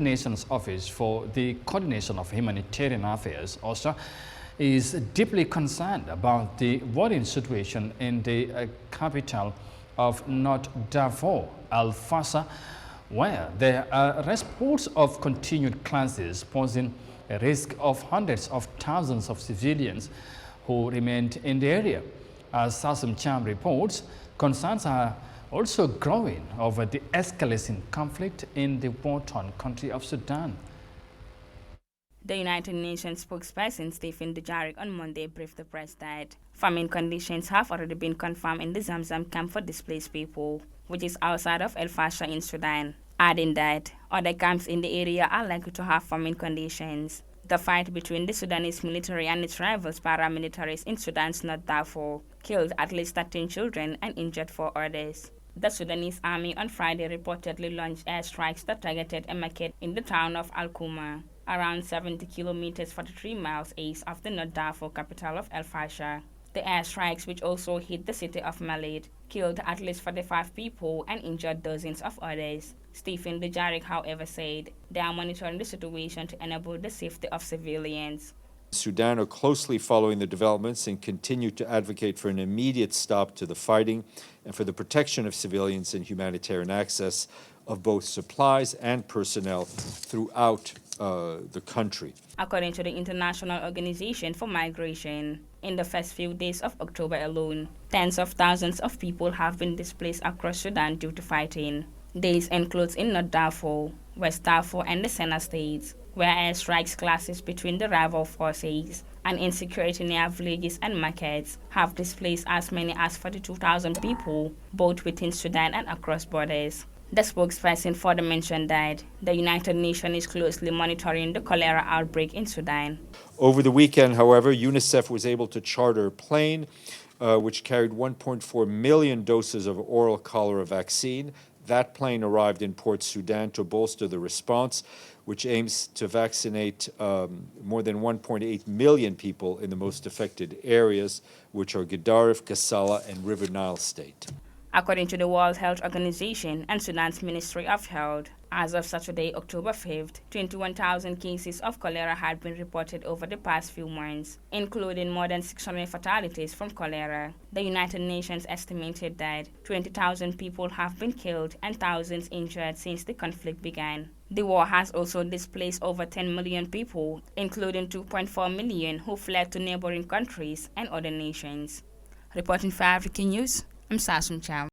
Nations Office for the Coordination of Humanitarian Affairs, OSHA, is deeply concerned about the worrying situation in the capital of North Darfur, Al-Fasher, where there are reports of continued clashes posing a risk of hundreds of thousands of civilians who remained in the area. As Sasum Cham reports, concerns are also growing over the escalating conflict in the war-torn country of Sudan. The United Nations spokesperson Stephen Dujarric on Monday briefed the press that famine conditions have already been confirmed in the Zamzam camp for displaced people, which is outside of El Fasher in Sudan, adding that other camps in the area are likely to have famine conditions. The fight between the Sudanese military and its rivals paramilitaries in Sudan's North Darfur killed at least 13 children and injured 4 others. The Sudanese army on Friday reportedly launched airstrikes that targeted a market in the town of Al-Kuma, around 70 kilometers 43 miles east of the North Darfur capital of El Fasher. The airstrikes, which also hit the city of Malid, killed at least 45 people and injured dozens of others. Stephen Dujarric, however, said they are monitoring the situation to enable the safety of civilians. Sudan are closely following the developments and continue to advocate for an immediate stop to the fighting and for the protection of civilians and humanitarian access of both supplies and personnel throughout the country. According to the International Organization for Migration, in the first few days of October alone, tens of thousands of people have been displaced across Sudan due to fighting. These include in North Darfur, West Darfur, and the Sena states, where airstrikes clashes between the rival forces and insecurity near villages and markets have displaced as many as 42,000 people, both within Sudan and across borders. The spokesperson further mentioned that the United Nations is closely monitoring the cholera outbreak in Sudan. Over the weekend, however, UNICEF was able to charter a plane which carried 1.4 million doses of oral cholera vaccine. That plane arrived in Port Sudan to bolster the response, which aims to vaccinate more than 1.8 million people in the most affected areas, which are Gedaref, Kassala, and River Nile State. According to the World Health Organization and Sudan's Ministry of Health, as of Saturday, October 5th, 21,000 cases of cholera had been reported over the past few months, including more than 600 fatalities from cholera. The United Nations estimated that 20,000 people have been killed and thousands injured since the conflict began. The war has also displaced over 10 million people, including 2.4 million who fled to neighboring countries and other nations. Reporting for African News, I'm Sasum Cham.